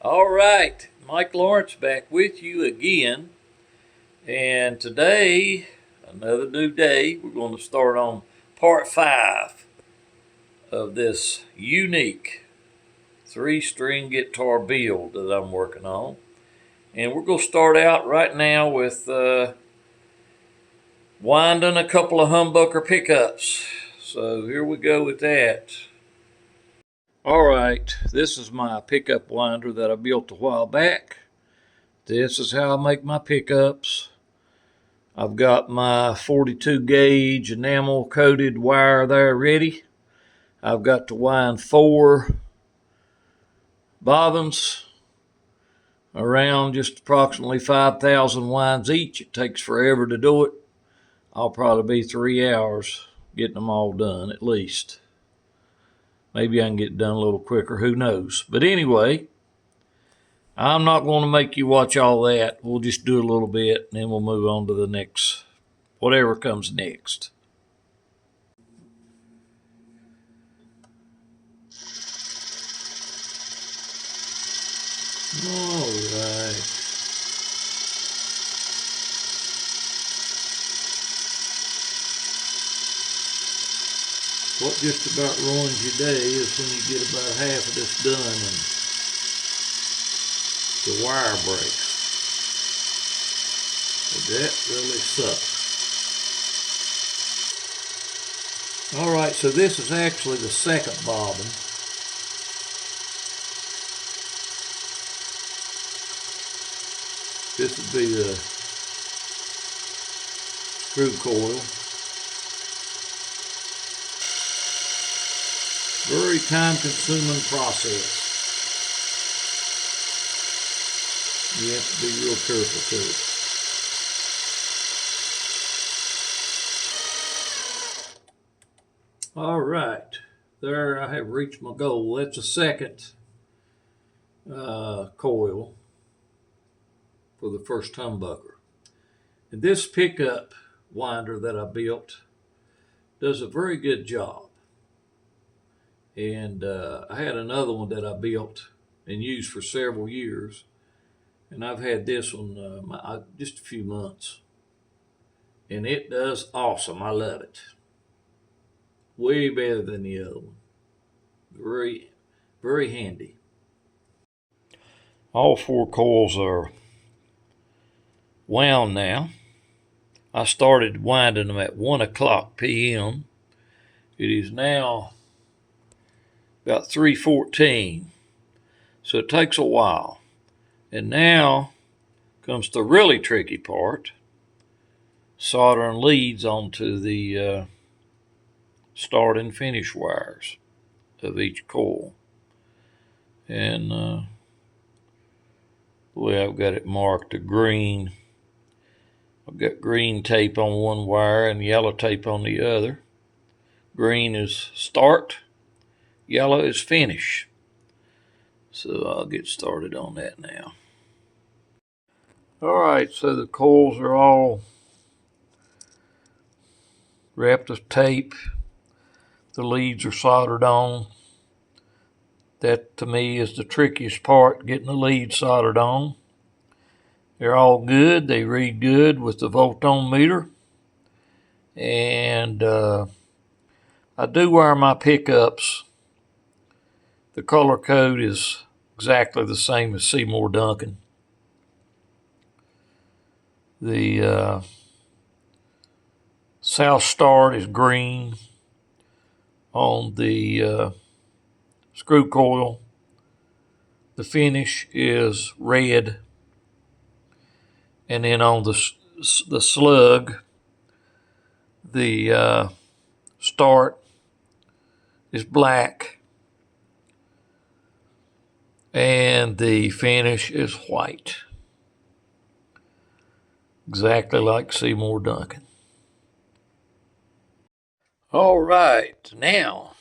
All right, Mike Lawrence back with you again. And today, another new day, we're going to start on part 5 of this unique 3-string guitar build that I'm working on. And we're going to start out right now with winding a couple of humbucker pickups. So here we go with that. All right, this is my pickup winder that I built a while back. This is how I make my pickups. I've got my 42 gauge enamel coated wire there ready. I've got to wind 4 bobbins around just approximately 5,000 winds each. It takes forever to do it. I'll probably be 3 hours getting them all done at least. Maybe I can get it done a little quicker, who knows. But anyway, I'm not going to make you watch all that. We'll just do a little bit and then we'll move on to the next, whatever comes next. All right. What just about ruins your day is when you get about half of this done and the wire breaks. But that really sucks. All right, so this is actually the second bobbin. This would be the screw coil. Very time-consuming process. You have to be real careful to it. All right, there I have reached my goal. That's a second coil for the first humbucker. And this pickup winder that I built does a very good job. And I had another one that I built and used for several years. And I've had this one just a few months. And it does awesome. I love it. Way better than the other one. Very, very handy. All 4 coils are wound now. I started winding them at 1 o'clock p.m. It is now about 3:14, so it takes a while. And now comes the really tricky part, soldering leads onto the start and finish wires of each coil. And the way I've got it marked, the green, I've got green tape on one wire and yellow tape on the other. Green is start, yellow is finish. So I'll get started on that now. All right, so the coils are all wrapped with tape. The leads are soldered on. That to me is the trickiest part, getting the leads soldered on. They're all good. They read good with the volt-ohm meter. And I do wire my pickups. The color code is exactly the same as Seymour Duncan. The south start is green on the screw coil. The finish is red. And then on the slug, the start is black. And the finish is white. Exactly like Seymour Duncan. All right, now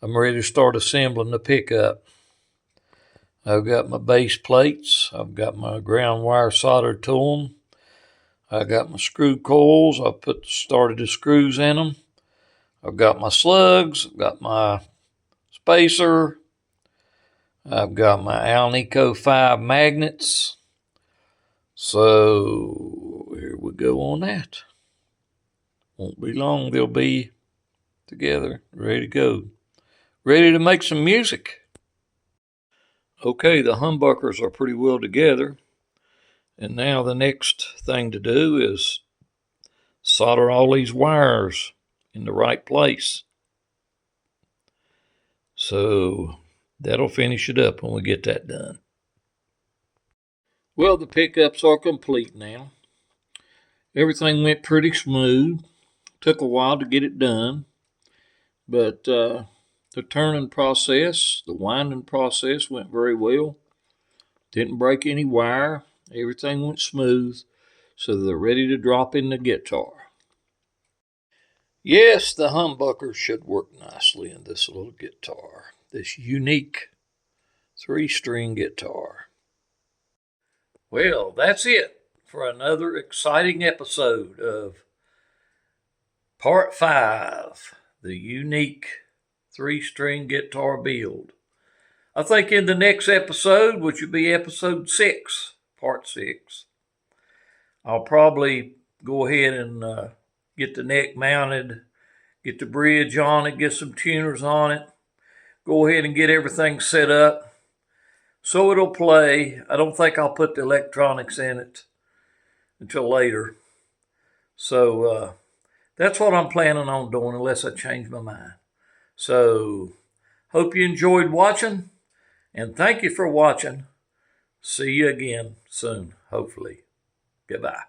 I'm ready to start assembling the pickup. I've got my base plates. I've got my ground wire soldered to them. I got my screw coils. I've started the screws in them. I've got my slugs. I've got my spacer. I've got my Alnico 5 magnets. So here we go on that. Won't be long, they'll be together, ready to go. Ready to make some music. Okay, the humbuckers are pretty well together. And now the next thing to do is solder all these wires in the right place. So that'll finish it up when we get that done. Well, the pickups are complete now. Everything went pretty smooth. Took a while to get it done, but the turning process, the winding process went very well. Didn't break any wire. Everything went smooth, so they're ready to drop in the guitar. Yes, the humbucker should work nicely in this little guitar, this unique 3-string guitar. Well, that's it for another exciting episode of Part 5, the unique 3-string guitar build. I think in the next episode, which will be episode 6, Part 6, I'll probably go ahead and get the neck mounted, get the bridge on it, get some tuners on it, go ahead and get everything set up so it'll play. I don't think I'll put the electronics in it until later. So that's what I'm planning on doing unless I change my mind. So hope you enjoyed watching, and thank you for watching. See you again soon, hopefully. Goodbye.